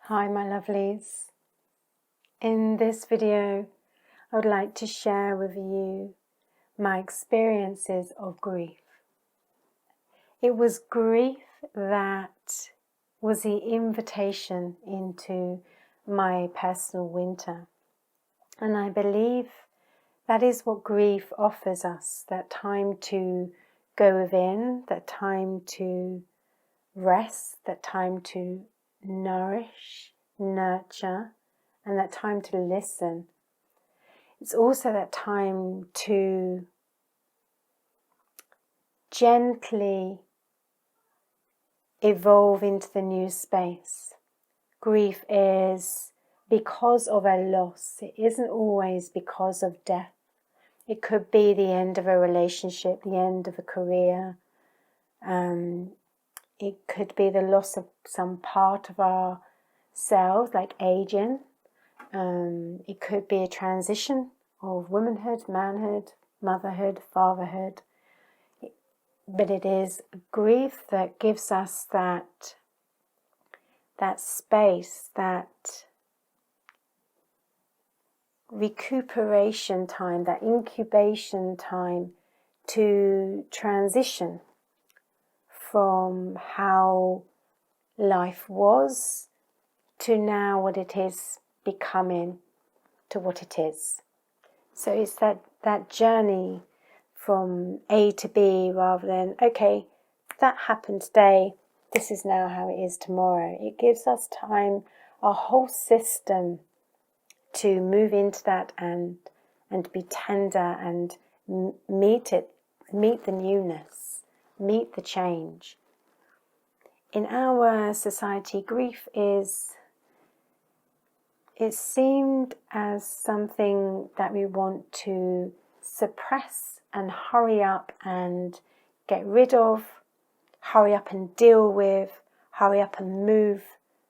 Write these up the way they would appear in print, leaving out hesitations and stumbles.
Hi my lovelies. In this video I would like to share with you my experiences of grief. It was grief that was the invitation into my personal winter, and I believe that is what grief offers us, that time to go within, that time to rest, that time to nourish, nurture, and that time to listen. It's also that time to gently evolve into the new space. Grief is because of a loss. It isn't always because of death. It could be the end of a relationship, the end of a career. It could be the loss of some part of ourselves, like aging. It could be a transition of womanhood, manhood, motherhood, fatherhood. But it is grief that gives us that space, that recuperation time, that incubation time to transition from how life was to now what it is becoming to what it is. So it's that journey from A to B rather than, okay, that happened today, this is now how it is tomorrow. It gives us time, our whole system, to move into that and be tender and meet the newness, meet the change. In our society, grief is seemed as something that we want to suppress and hurry up and get rid of, hurry up and deal with, hurry up and move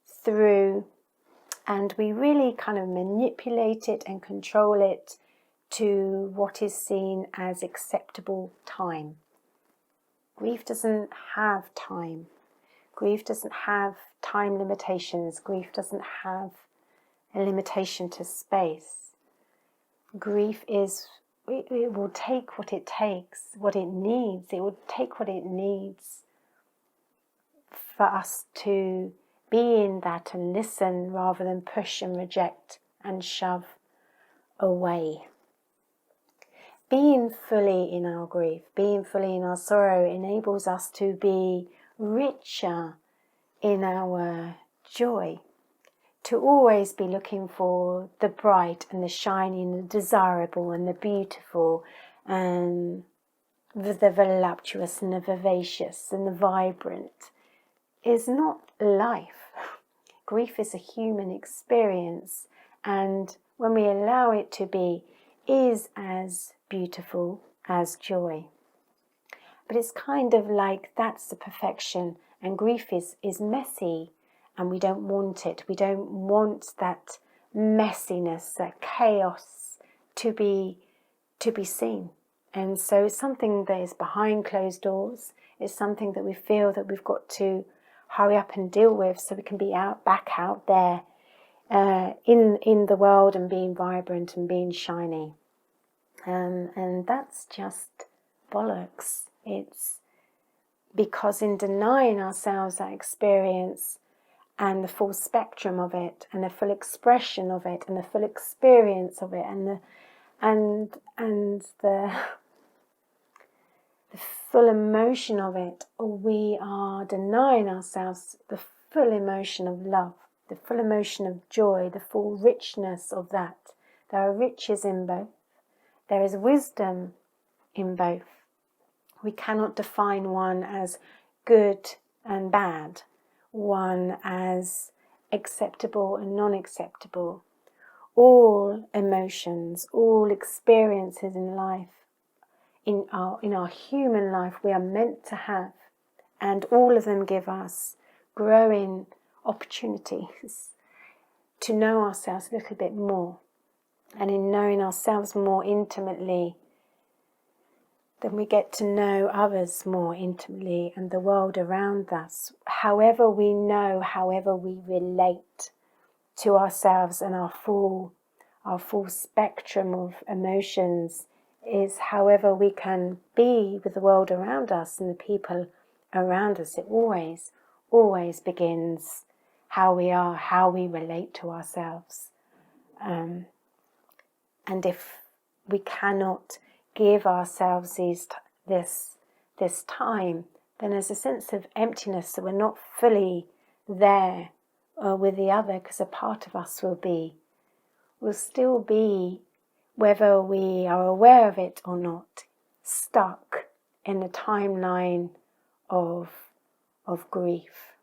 through. And we really kind of manipulate it and control it to what is seen as acceptable time. Grief doesn't have time. Grief doesn't have time limitations. Grief doesn't have a limitation to space. Grief is, it will take what it takes, what it needs. It will take what it needs for us to be in that and listen rather than push and reject and shove away. Being fully in our grief, being fully in our sorrow enables us to be richer in our joy. To always be looking for the bright and the shiny and the desirable and the beautiful and the voluptuous and the vivacious and the vibrant is not life. Grief is a human experience, and when we allow it to be, is as beautiful as joy. But it's kind of like that's the perfection, and grief is messy. And we don't want it. We don't want that messiness, that chaos to be seen. And so it's something that is behind closed doors. It's something that we feel that we've got to hurry up and deal with so we can be back out there in the world and being vibrant and being shiny. And that's just bollocks. It's because in denying ourselves that experience and the full spectrum of it, and the full expression of it, and the full experience of it, and the full emotion of it, we are denying ourselves the full emotion of love, the full emotion of joy, the full richness of that. There are riches in both. There is wisdom in both. We cannot define one as good and bad, one as acceptable and non-acceptable. All emotions, all experiences in life, in our human life, we are meant to have, and all of them give us growing opportunities to know ourselves a little bit more. And in knowing ourselves more intimately, then we get to know others more intimately and the world around us. However we know, however we relate, to ourselves and our full spectrum of emotions is however we can be with the world around us and the people around us. It always begins how we are, how we relate to ourselves. And if we cannot give ourselves this time, then there's a sense of emptiness that we're not fully there with the other, because a part of us will still be, whether we are aware of it or not, stuck in the timeline of grief.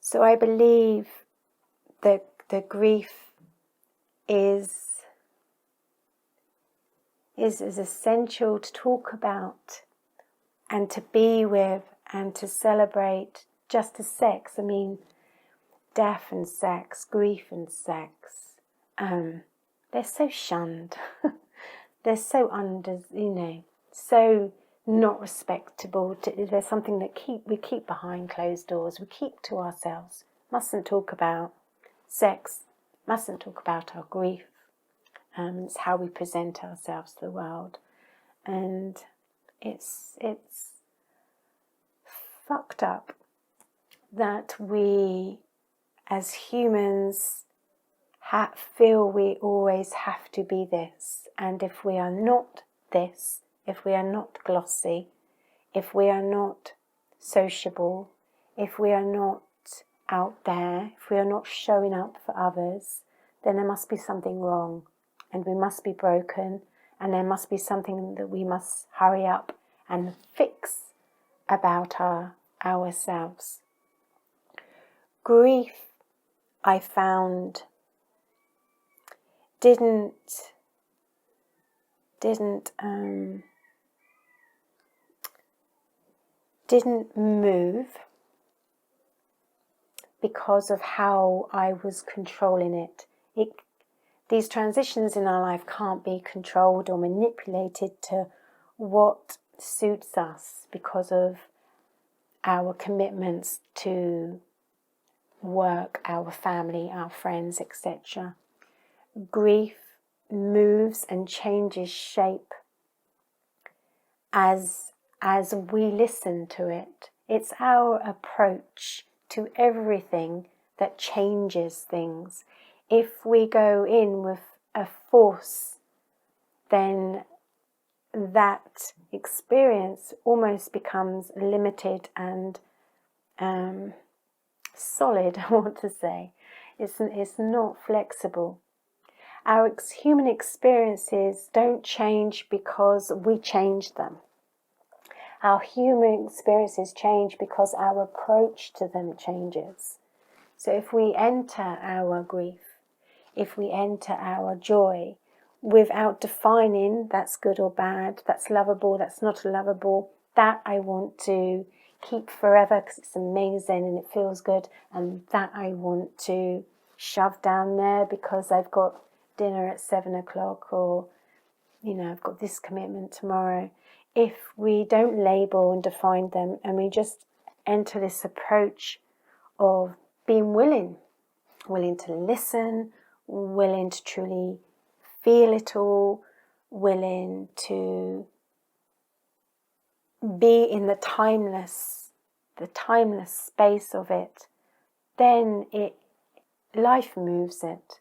So I believe that the grief is essential to talk about and to be with and to celebrate, just as sex. I mean, death and sex, grief and sex, they're so shunned. They're so so not respectable. There's something that we keep behind closed doors. We keep to ourselves. Mustn't talk about sex. Mustn't talk about our grief. It's how we present ourselves to the world, and it's fucked up that we, as humans, feel we always have to be this, and if we are not this, if we are not glossy, if we are not sociable, if we are not out there, if we are not showing up for others, then there must be something wrong, and we must be broken, and there must be something that we must hurry up and fix about ourselves. Grief, I found, didn't move because of how I was controlling it. These transitions in our life can't be controlled or manipulated to what suits us because of our commitments to work, our family, our friends, etc. Grief moves and changes shape as we listen to it. It's our approach to everything that changes things. If we go in with a force, then that experience almost becomes limited and solid, I want to say. It's not flexible. Our human experiences don't change because we change them. Our human experiences change because our approach to them changes. So if we enter our grief, if we enter our joy without defining that's good or bad, that's lovable, that's not lovable, that I want to keep forever because it's amazing and it feels good, and that I want to shove down there because I've got dinner at 7 o'clock, or I've got this commitment tomorrow. If we don't label and define them, and we just enter this approach of being willing to listen, willing to truly feel it all, willing to be in the timeless space of it, then life moves it.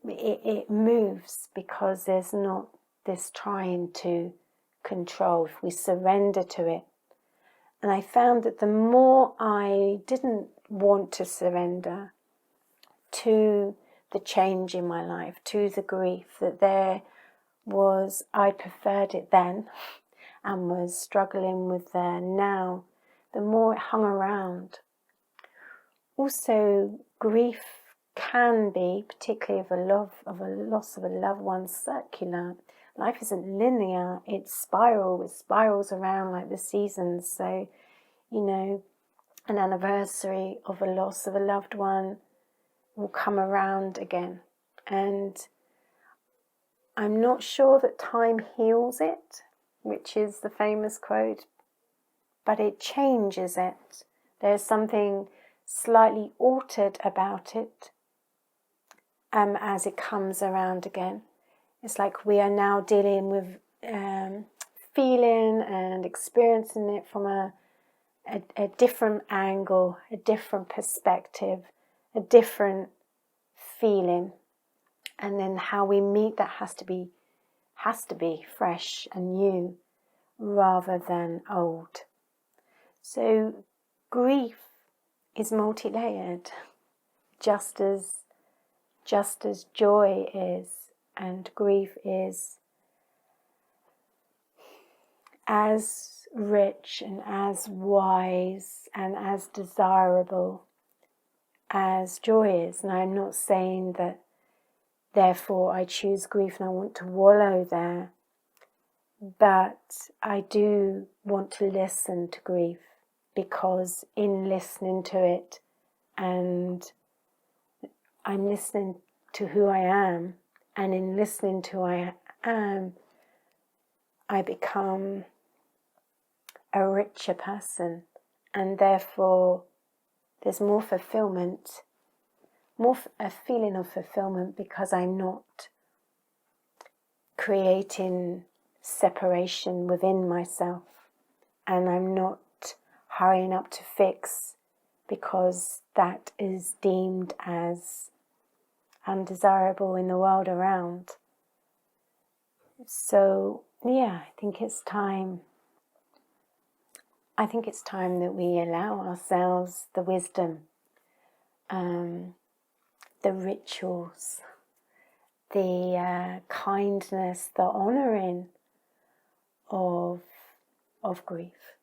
It moves because there's not this trying to control. If we surrender to it. And I found that the more I didn't want to surrender to the change in my life, to the grief, that I preferred it then and was struggling with now, the more it hung around. Also, grief can be, particularly of a loss of a loved one, circular. Life isn't linear, it spirals around like the seasons. So, an anniversary of a loss of a loved one will come around again. And I'm not sure that time heals it, which is the famous quote, but it changes it. There's something slightly altered about it as it comes around again. It's like we are now dealing with feeling and experiencing it from a different angle, a different perspective, a different feeling. And then how we meet that has to be fresh and new rather than old. So grief is multi-layered, just as joy is, and grief is as rich and as wise and as desirable as joy is. And I'm not saying that therefore I choose grief and I want to wallow there, but I do want to listen to grief, because in listening to it, and I'm listening to who I am, and in listening to who I am, I become a richer person, and therefore there's more fulfillment, a feeling of fulfillment, because I'm not creating separation within myself, and I'm not hurrying up to fix because that is deemed as undesirable in the world around. So yeah, I think it's time that we allow ourselves the wisdom, the rituals, the kindness, the honouring of grief.